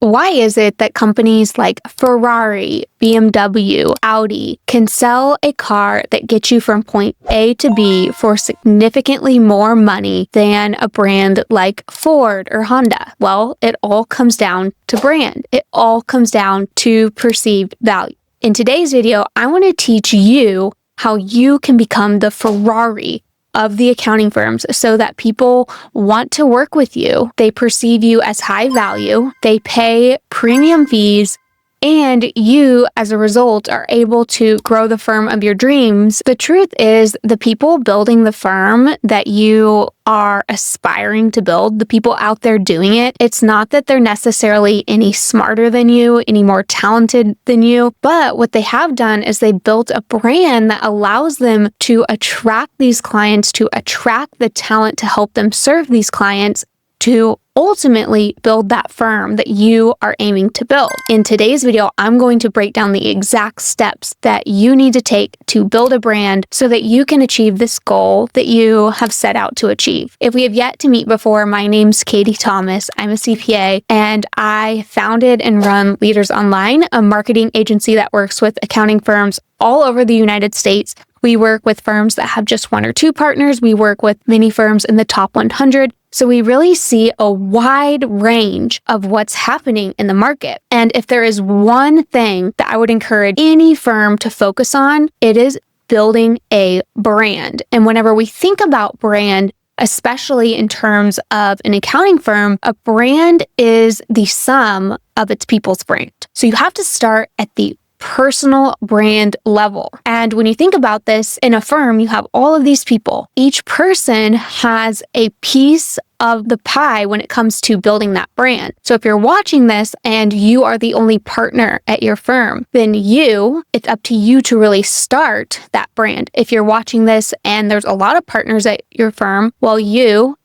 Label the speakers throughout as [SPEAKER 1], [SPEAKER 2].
[SPEAKER 1] Why is it that companies like Ferrari, BMW, Audi can sell a car that gets you from point A to B for significantly more money than a brand like Ford or Honda? Well, it all comes down to brand. It all comes down to perceived value. In today's video, I want to teach you how you can become the Ferrari of the accounting firms so that people want to work with you. They perceive you as high value, they pay premium fees, and you, as a result, are able to grow the firm of your dreams. The truth is, the people building the firm that you are aspiring to build, the people out there doing it, it's not that they're necessarily any smarter than you, any more talented than you, but what they have done is they built a brand that allows them to attract these clients, to attract the talent to help them serve these clients, to ultimately build that firm that you are aiming to build. In today's video, I'm going to break down the exact steps that you need to take to build a brand so that you can achieve this goal that you have set out to achieve. If we have yet to meet before, my name's Katie Thomas. I'm a CPA, and I founded and run Leaders Online, a marketing agency that works with accounting firms all over the United States. We work with firms that have just one or two partners. We work with many firms in the top 100. So we really see a wide range of what's happening in the market. And if there is one thing that I would encourage any firm to focus on, it is building a brand. And whenever we think about brand, especially in terms of an accounting firm, a brand is the sum of its people's brand. So you have to start at the personal brand level. And when you think about this, in a firm, you have all of these people. Each person has a piece of the pie when it comes to building that brand. So if you're watching this and you are the only partner at your firm, then it's up to you to really start that brand. If you're watching this and there's a lot of partners at your firm, well, you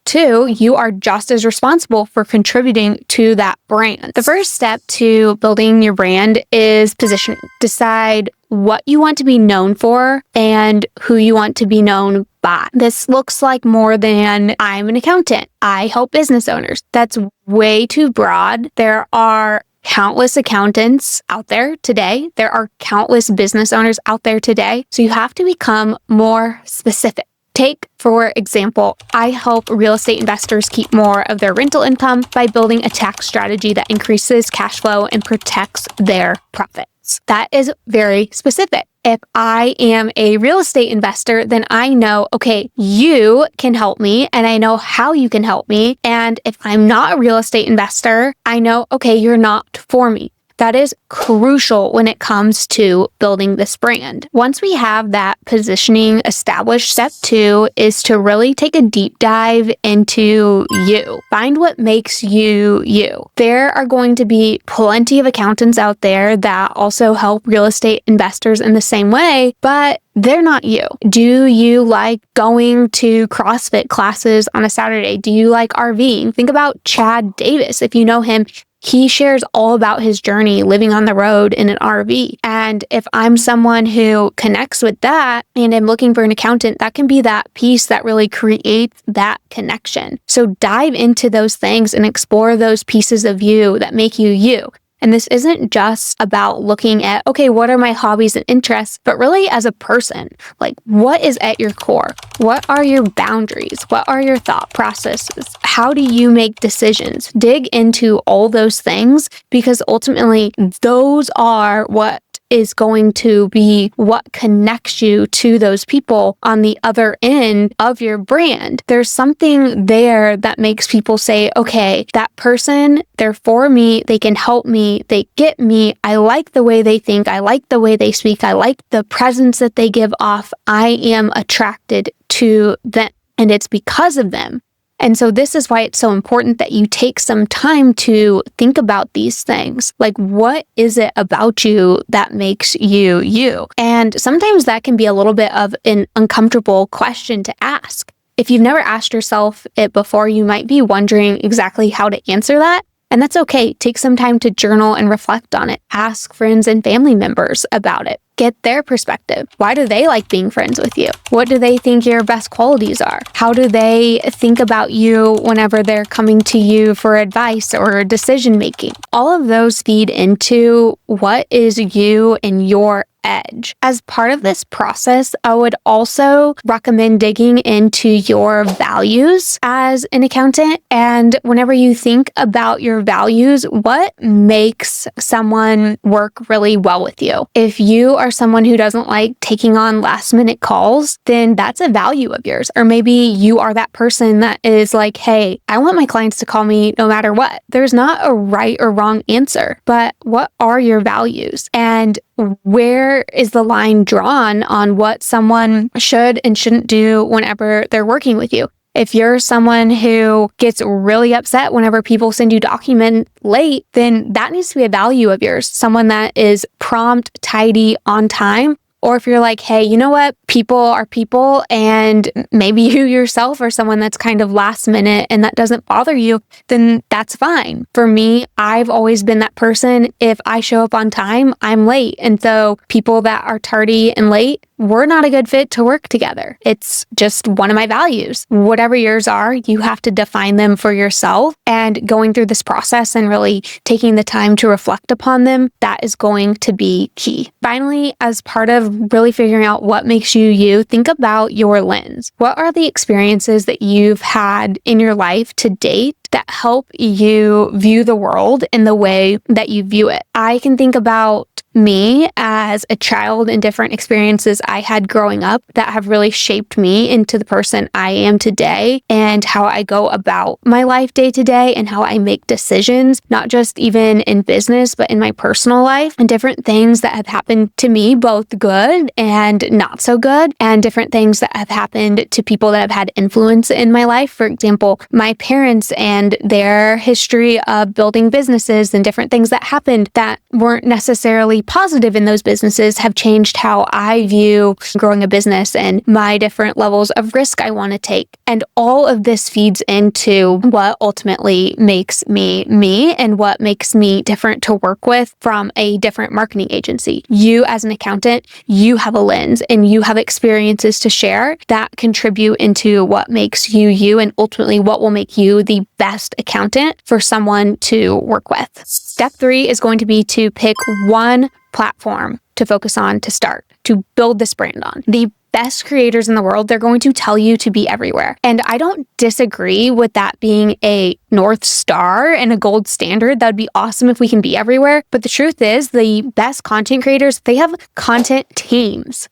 [SPEAKER 1] are just as responsible for contributing to that brand. The first step to building your brand is positioning. Decide what you want to be known for and who you want to be known by. This looks like more than I'm an accountant. I help business owners. That's way too broad. There are countless accountants out there today. There are countless business owners out there today. So you have to become more specific. Take, for example, I help real estate investors keep more of their rental income by building a tax strategy that increases cash flow and protects their profits. That is very specific. If I am a real estate investor, then I know, okay, you can help me and I know how you can help me. And if I'm not a real estate investor, I know, okay, you're not for me. That is crucial when it comes to building this brand. Once we have that positioning established, step 2 is to really take a deep dive into you. Find what makes you you. There are going to be plenty of accountants out there that also help real estate investors in the same way, but they're not you. Do you like going to CrossFit classes on a Saturday? Do you like RVing? Think about Chad Davis. If you know him, he shares all about his journey living on the road in an RV. And if I'm someone who connects with that and I'm looking for an accountant, that can be that piece that really creates that connection. So dive into those things and explore those pieces of you that make you you. And this isn't just about looking at, okay, what are my hobbies and interests, but really as a person, like what is at your core? What are your boundaries? What are your thought processes? How do you make decisions? Dig into all those things because ultimately those are what is going to be what connects you to those people on the other end of your brand. There's something there that makes people say, okay, that person, they're for me, they can help me, they get me, I like the way they think, I like the way they speak, I like the presence that they give off, I am attracted to them, and it's because of them. And so this is why it's so important that you take some time to think about these things. Like, what is it about you that makes you you? And sometimes that can be a little bit of an uncomfortable question to ask. If you've never asked yourself it before, you might be wondering exactly how to answer that. And that's okay. Take some time to journal and reflect on it. Ask friends and family members about it. Get their perspective. Why do they like being friends with you? What do they think your best qualities are? How do they think about you whenever they're coming to you for advice or decision making? All of those feed into what is you and your edge. As part of this process, I would also recommend digging into your values as an accountant. And whenever you think about your values, what makes someone work really well with you? If you are someone who doesn't like taking on last minute calls, then that's a value of yours. Or maybe you are that person that is like, hey, I want my clients to call me no matter what. There's not a right or wrong answer, but what are your values? And where is the line drawn on what someone should and shouldn't do whenever they're working with you? If you're someone who gets really upset whenever people send you documents late, then that needs to be a value of yours. Someone that is prompt, tidy, on time. Or if you're like, hey, you know what? People are people, and maybe you yourself are someone that's kind of last minute and that doesn't bother you, then that's fine. For me, I've always been that person. If I show up on time, I'm late. And so people that are tardy and late, we're not a good fit to work together. It's just one of my values. Whatever yours are, you have to define them for yourself. And going through this process and really taking the time to reflect upon them, that is going to be key. Finally, as part of really figuring out what makes you you, think about your lens. What are the experiences that you've had in your life to date that help you view the world in the way that you view it? I can think about me as a child and different experiences I had growing up that have really shaped me into the person I am today, and how I go about my life day to day and how I make decisions, not just even in business, but in my personal life, and different things that have happened to me, both good and not so good, and different things that have happened to people that have had influence in my life. For example, my parents and their history of building businesses and different things that happened that weren't necessarily positive in those businesses have changed how I view growing a business and my different levels of risk I want to take. And all of this feeds into what ultimately makes me me and what makes me different to work with from a different marketing agency. You as an accountant, you have a lens and you have experiences to share that contribute into what makes you you and ultimately what will make you the best accountant for someone to work with. Step 3 is going to be to pick one platform to focus on to start, to build this brand on. The best creators in the world, they're going to tell you to be everywhere. And I don't disagree with that being a North Star and a gold standard. That would be awesome if we can be everywhere. But the truth is, the best content creators, they have content teams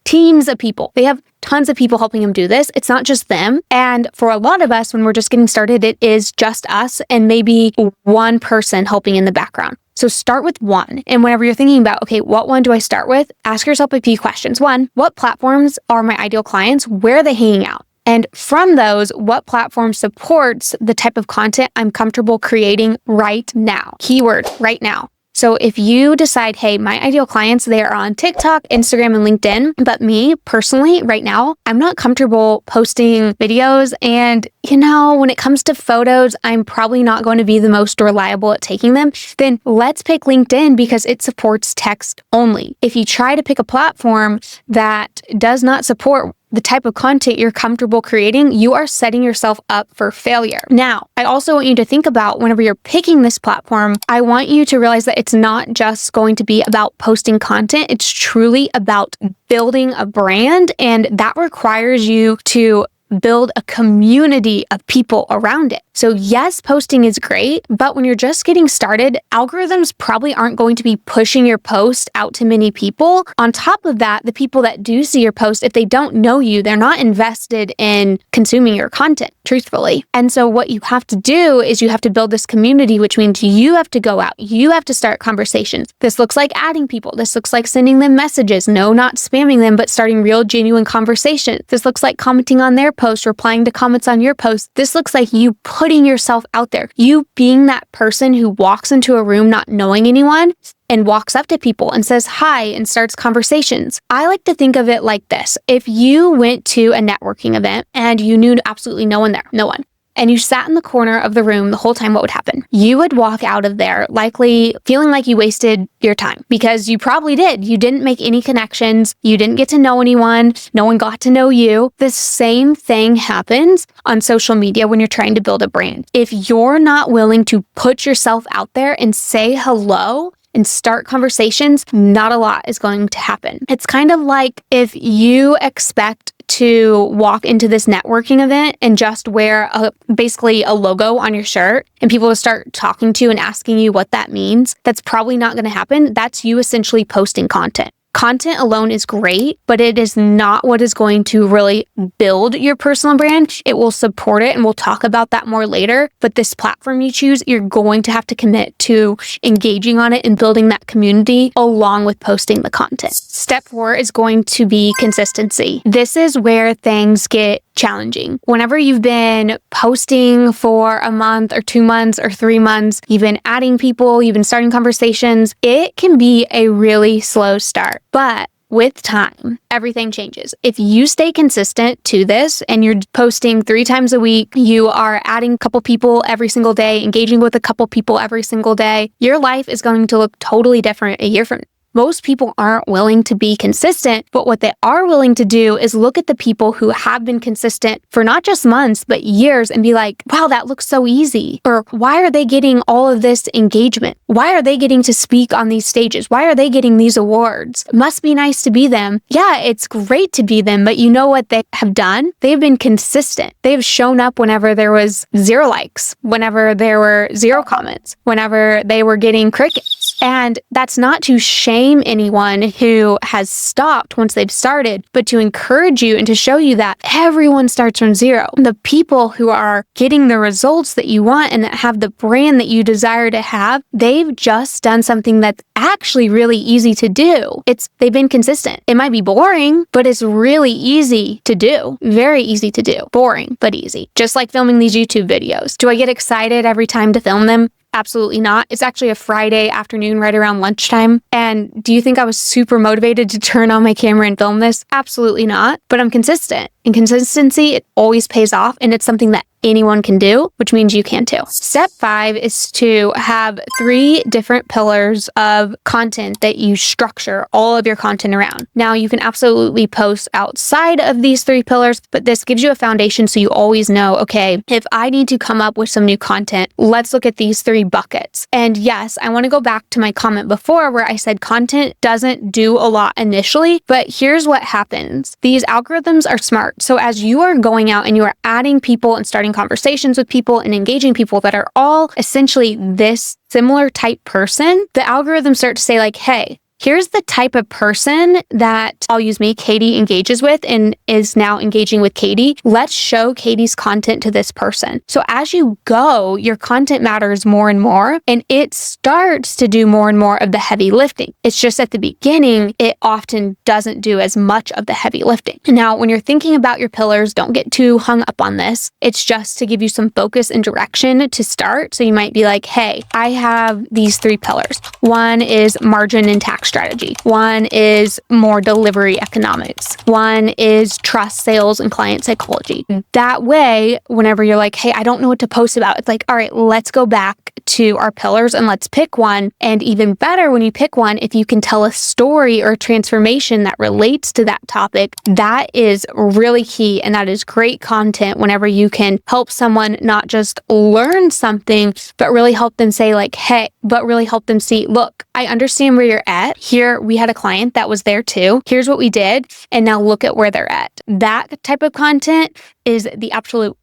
[SPEAKER 1] of people. They have tons of people helping them do this. It's not just them. And for a lot of us, when we're just getting started, it is just us and maybe one person helping in the background. So start with one. And whenever you're thinking about, okay, what one do I start with? Ask yourself a few questions. One, what platforms are my ideal clients? Where are they hanging out? And from those, what platform supports the type of content I'm comfortable creating right now? Keyword, right now. So if you decide, hey, my ideal clients, they are on TikTok, Instagram, and LinkedIn, but me personally, right now, I'm not comfortable posting videos. And, when it comes to photos, I'm probably not going to be the most reliable at taking them. Then let's pick LinkedIn because it supports text only. If you try to pick a platform that does not support the type of content you're comfortable creating, you are setting yourself up for failure. Now, I also want you to think about whenever you're picking this platform, I want you to realize that it's not just going to be about posting content. It's truly about building a brand, and that requires you to build a community of people around it. So yes, posting is great, but when you're just getting started, algorithms probably aren't going to be pushing your post out to many people. On top of that, the people that do see your post, if they don't know you, they're not invested in consuming your content, truthfully. And so what you have to do is you have to build this community, which means you have to go out. You have to start conversations. This looks like adding people. This looks like sending them messages. No, not spamming them, but starting real, genuine conversations. This looks like commenting on their post, replying to comments on your post. This looks like you putting yourself out there. You being that person who walks into a room not knowing anyone and walks up to people and says hi and starts conversations. I like to think of it like this. If you went to a networking event and you knew absolutely no one there, no one, and you sat in the corner of the room the whole time, what would happen? You would walk out of there likely feeling like you wasted your time, because you probably did. You didn't make any connections. You didn't get to know anyone. No one got to know you. The same thing happens on social media when you're trying to build a brand. If you're not willing to put yourself out there and say hello and start conversations, not a lot is going to happen. It's kind of like if you expect to walk into this networking event and just wear basically a logo on your shirt and people will start talking to you and asking you what that means. That's probably not going to happen. That's you essentially posting content. Content alone is great, but it is not what is going to really build your personal brand. It will support it, and we'll talk about that more later. But this platform you choose, you're going to have to commit to engaging on it and building that community along with posting the content. Step 4 is going to be consistency. This is where things get challenging. Whenever you've been posting for a month or 2 months or 3 months, you've been adding people, you've been starting conversations, it can be a really slow start. But with time, everything changes. If you stay consistent to this and you're posting 3 times a week, you are adding a couple people every single day, engaging with a couple people every single day, your life is going to look totally different a year from now. Most people aren't willing to be consistent, but what they are willing to do is look at the people who have been consistent for not just months, but years and be like, wow, that looks so easy. Or why are they getting all of this engagement? Why are they getting to speak on these stages? Why are they getting these awards? It must be nice to be them. Yeah, it's great to be them, but you know what they have done? They've been consistent. They've shown up whenever there was 0 likes, whenever there were 0 comments, whenever they were getting crickets. And that's not to shame anyone who has stopped once they've started, but to encourage you and to show you that everyone starts from 0. The people who are getting the results that you want and that have the brand that you desire to have, they've just done something that's actually really easy to do. They've been consistent. It might be boring, but it's really easy to do. Very easy to do. Boring, but easy. Just like filming these YouTube videos. Do I get excited every time to film them? Absolutely not. It's actually a Friday afternoon right around lunchtime. And do you think I was super motivated to turn on my camera and film this? Absolutely not. But I'm consistent. And consistency, it always pays off. And it's something that anyone can do, which means you can too. Step 5 is to have 3 different pillars of content that you structure all of your content around. Now, you can absolutely post outside of these 3 pillars, but this gives you a foundation so you always know, okay, if I need to come up with some new content, let's look at these 3 buckets. And yes, I want to go back to my comment before where I said content doesn't do a lot initially, but here's what happens. These algorithms are smart. So as you are going out and you are adding people and starting conversations with people and engaging people that are all essentially this similar type person, the algorithms start to say like, hey, here's the type of person that, I'll use me, Katie engages with and is now engaging with Katie. Let's show Katie's content to this person. So as you go, your content matters more and more, and it starts to do more and more of the heavy lifting. It's just at the beginning, it often doesn't do as much of the heavy lifting. Now, when you're thinking about your pillars, don't get too hung up on this. It's just to give you some focus and direction to start. So you might be like, hey, I have these 3 pillars. One is margin and tax strategy. One is more delivery economics. One is trust, sales, and client psychology. That way, whenever you're like, hey, I don't know what to post about, it's like, all right, let's go back to our pillars and let's pick one. And even better, when you pick one, if you can tell a story or a transformation that relates to that topic, that is really key. And that is great content whenever you can help someone not just learn something, but really help them say like, hey, but really help them see, look, I understand where you're at. Here, we had a client that was there too. Here's what we did. And now look at where they're at. That type of content is the absolute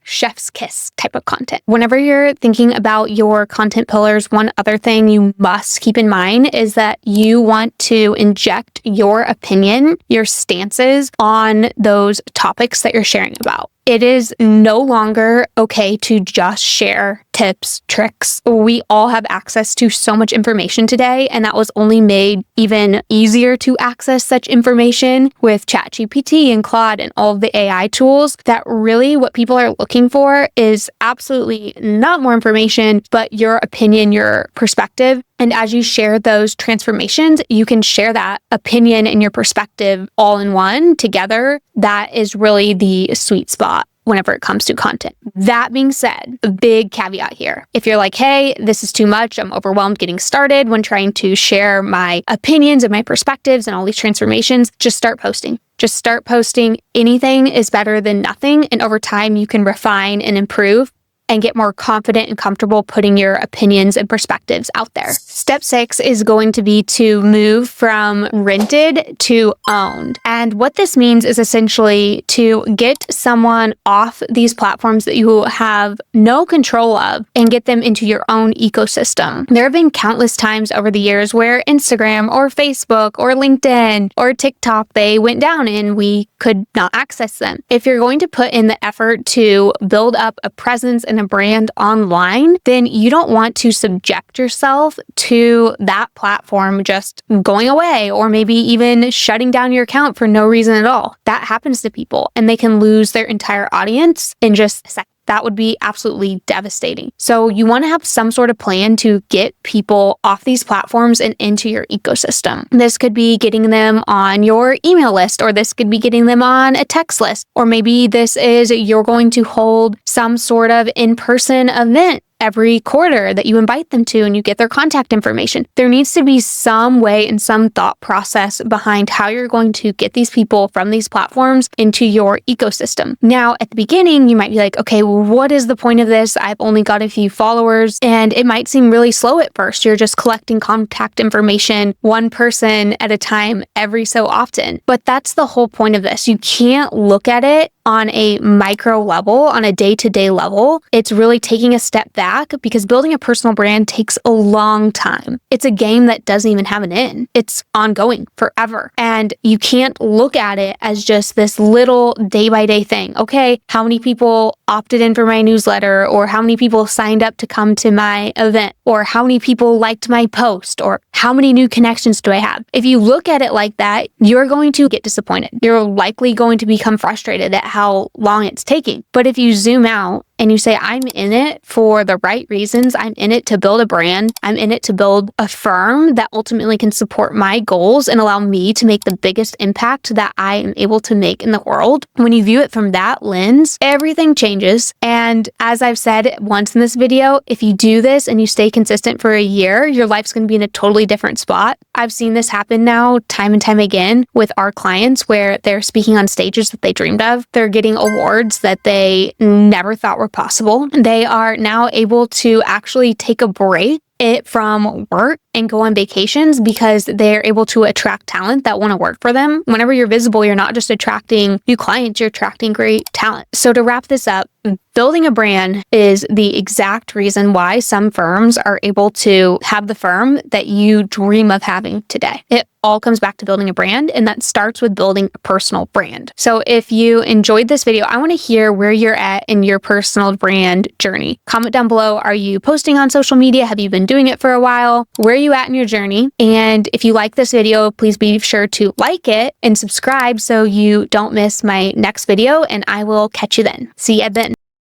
[SPEAKER 1] chef's kiss type of content. Whenever you're thinking about your content pillars, one other thing you must keep in mind is that you want to inject your opinion, your stances on those topics that you're sharing about. It is no longer okay to just share tips, tricks. We all have access to so much information today, and that was only made even easier to access such information with ChatGPT and Claude and all of the AI tools. That really what people are looking for is absolutely not more information, but your opinion, your perspective. And as you share those transformations, you can share that opinion and your perspective all in one together. That is really the sweet spot. whenever it comes to content. That being said, a big caveat here. If you're like, hey, this is too much, I'm overwhelmed getting started when trying to share my opinions and my perspectives and all these transformations, just start posting. Just start posting. Anything is better than nothing. And over time, you can refine and improve and get more confident and comfortable putting your opinions and perspectives out there. Step 6 is going to be to move from rented to owned. And what this means is essentially to get someone off these platforms that you have no control of and get them into your own ecosystem. There have been countless times over the years where Instagram or Facebook or LinkedIn or TikTok, they went down and we could not access them. If you're going to put in the effort to build up a presence and a brand online, then you don't want to subject yourself to that platform just going away or maybe even shutting down your account for no reason at all. That happens to people and they can lose their entire audience in just a second. That would be absolutely devastating. So you want to have some sort of plan to get people off these platforms and into your ecosystem. This could be getting them on your email list, or this could be getting them on a text list, or maybe this is you're going to hold some sort of in-person event every quarter that you invite them to and you get their contact information. There needs to be some way and some thought process behind how you're going to get these people from these platforms into your ecosystem. Now, at the beginning, you might be like, okay, well, what is the point of this? I've only got a few followers, and it might seem really slow at first. You're just collecting contact information, one person at a time every so often. But that's the whole point of this. You can't look at it on a micro level, on a day-to-day level. It's really taking a step back because building a personal brand takes a long time. It's a game that doesn't even have an end. It's ongoing forever. And you can't look at it as just this little day-by-day thing. Okay, how many people opted in for my newsletter, or how many people signed up to come to my event, or how many people liked my post, or how many new connections do I have? If you look at it like that, you're going to get disappointed. You're likely going to become frustrated at how long it's taking. But if you zoom out and you say, I'm in it for the right reasons, I'm in it to build a brand, I'm in it to build a firm that ultimately can support my goals and allow me to make the biggest impact that I am able to make in the world. When you view it from that lens, everything changes. And as I've said once in this video, if you do this and you stay consistent for a year, your life's going to be in a totally different spot. I've seen this happen now time and time again with our clients where they're speaking on stages that they dreamed of. They're getting awards that they never thought were possible. They are now able to actually take a break from work and go on vacations because they're able to attract talent that want to work for them. Whenever you're visible, you're not just attracting new clients, you're attracting great talent. So to wrap this up, building a brand is the exact reason why some firms are able to have the firm that you dream of having today. It all comes back to building a brand, and that starts with building a personal brand. So if you enjoyed this video, I want to hear where you're at in your personal brand journey. Comment down below. Are you posting on social media? Have you been doing it for a while? Where are you at in your journey? And if you like this video, please be sure to like it and subscribe so you don't miss my next video, and I will catch you then. See you then.